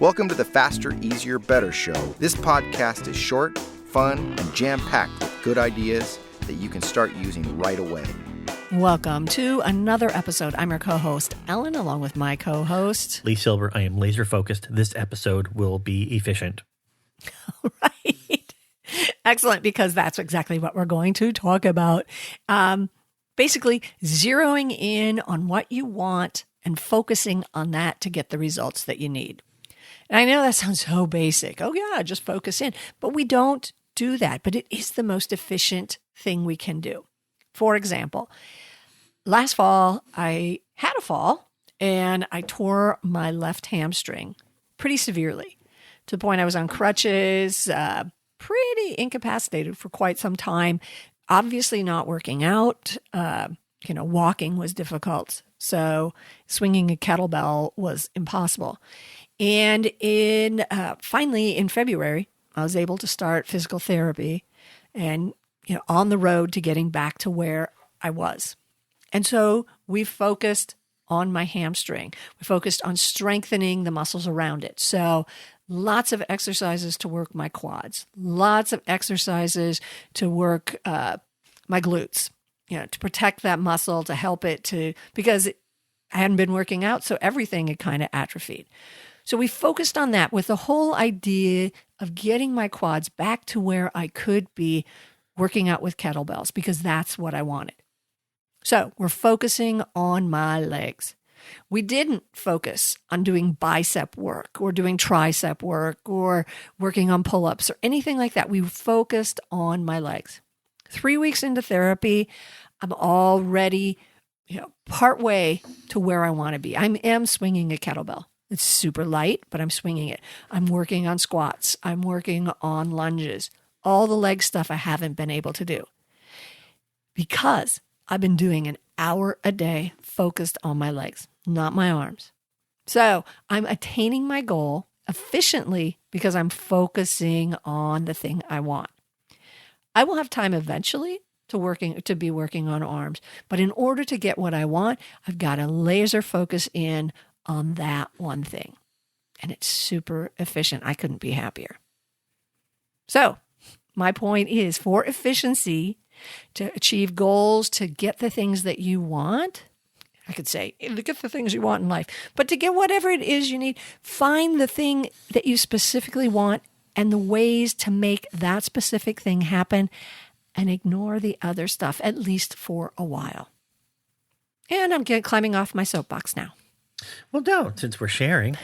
Welcome to the Faster, Easier, Better show. This podcast is short, fun, and jam-packed with good ideas that you can start using right away. Welcome to another episode. I'm your co-host, Ellen, along with my co-host, Lee Silver. I am laser focused. This episode will be efficient. Right. Excellent, because that's exactly what we're going to talk about. Basically, zeroing in on what you want and focusing on that to get the results that you need. And I know that sounds so basic. Oh, yeah, just focus in. But we don't do that. But it is the most efficient thing we can do. For example, last fall, I had a fall and I tore my left hamstring pretty severely to the point I was on crutches, pretty incapacitated for quite some time. Obviously not working out. Walking was difficult. So swinging a kettlebell was impossible. And finally in February, I was able to start physical therapy and, on the road to getting back to where I was. And so we focused on my hamstring. We focused on strengthening the muscles around it. So lots of exercises to work my quads, lots of exercises to work my glutes, to protect that muscle, to help it because I hadn't been working out, so everything had kind of atrophied. So we focused on that with the whole idea of getting my quads back to where I could be working out with kettlebells, because that's what I wanted. So we're focusing on my legs. We didn't focus on doing bicep work or doing tricep work or working on pull-ups or anything like that. We focused on my legs. 3 weeks into therapy, I'm already, partway to where I want to be. I am swinging a kettlebell. It's super light, but I'm swinging it. I'm working on squats. I'm working on lunges. All the leg stuff I haven't been able to do because I've been doing an hour a day focused on my legs, not my arms. So I'm attaining my goal efficiently because I'm focusing on the thing I want. I will have time eventually to be working on arms, but in order to get what I want, I've got to laser focus in on that one thing. And it's super efficient. I couldn't be happier. So my point is, for efficiency, to achieve goals, to get the things that you want, I could say, to get the things you want in life, but to get whatever it is you need, find the thing that you specifically want and the ways to make that specific thing happen, and ignore the other stuff, at least for a while. And I'm climbing off my soapbox now. Well, don't, since we're sharing.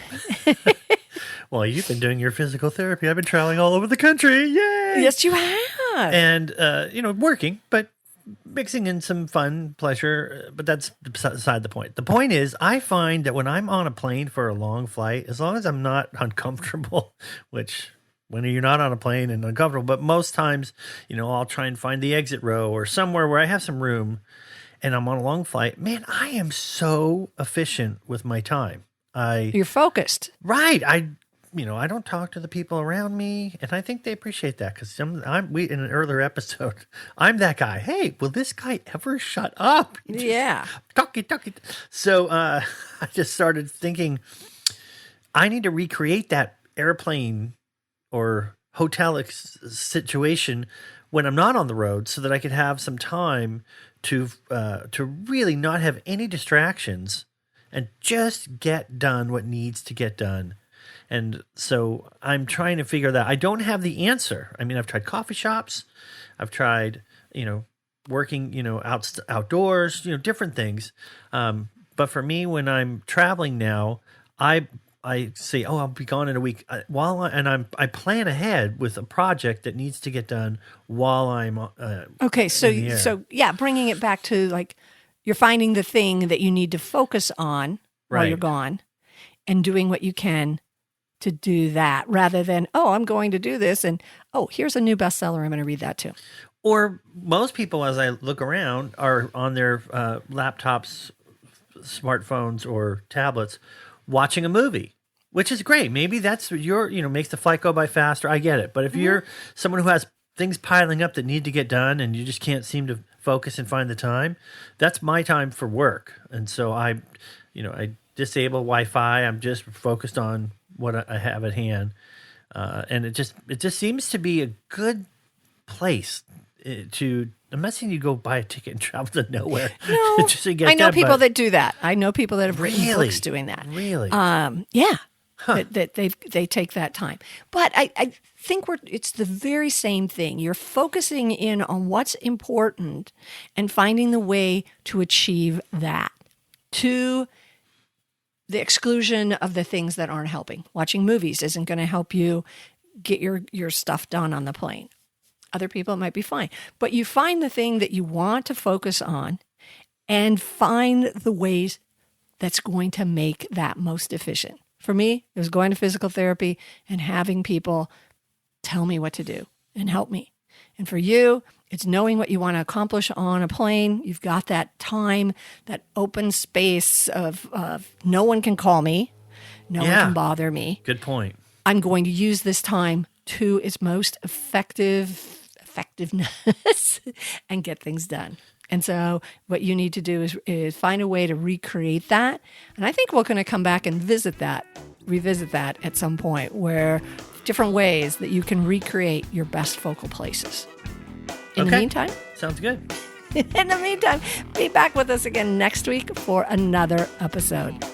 Well, you've been doing your physical therapy. I've been traveling all over the country. Yay! Yes, you have. And, working, but mixing in some fun, pleasure, but that's beside the point. The point is, I find that when I'm on a plane for a long flight, as long as I'm not uncomfortable, which when you're not on a plane and uncomfortable, but most times, I'll try and find the exit row or somewhere where I have some room and I'm on a long flight. Man, I am so efficient with my time. You're focused. Right. I don't talk to the people around me, and I think they appreciate that because we in an earlier episode, I'm that guy. Hey, will this guy ever shut up? Yeah. Talkie. So I just started thinking, I need to recreate that airplane or hotel situation when I'm not on the road, so that I could have some time to really not have any distractions and just get done what needs to get done. And so I'm trying to figure that. I don't have the answer. I mean, I've tried coffee shops. I've tried, working, outdoors, different things. But for me, when I'm traveling now, I say, I'll be gone in a week. I plan ahead with a project that needs to get done while I'm okay. So bringing it back to you're finding the thing that you need to focus on while you're gone, and doing what you can to do that, rather than, I'm going to do this, and here's a new bestseller, I'm going to read that too. Or most people, as I look around, are on their laptops, smartphones, or tablets watching a movie, which is great. Maybe that's makes the flight go by faster. I get it. But if you're someone who has things piling up that need to get done and you just can't seem to focus and find the time, that's my time for work. And so I disable Wi-Fi. I'm just focused on what I have at hand, and it just seems to be a good place to. I'm not saying you go buy a ticket and travel to nowhere. No, just to get I know that, people but that do that. I know people that have written Really? books doing that. Really? Yeah. That they take that time. But I think it's the very same thing. You're focusing in on what's important and finding the way to achieve that to the exclusion of the things that aren't helping. Watching movies isn't going to help you get your stuff done on the plane. Other people, it might be fine. But you find the thing that you want to focus on and find the ways that's going to make that most efficient. For me, it was going to physical therapy and having people tell me what to do and help me. And for you, it's knowing what you want to accomplish on a plane. You've got that time, that open space of no one can call me, no one can bother me. Good point. I'm going to use this time to its most effectiveness and get things done. And so what you need to do is find a way to recreate that. And I think we're going to come back and revisit that at some point, where different ways that you can recreate your best focal places. In the meantime, sounds good. In the meantime, be back with us again next week for another episode.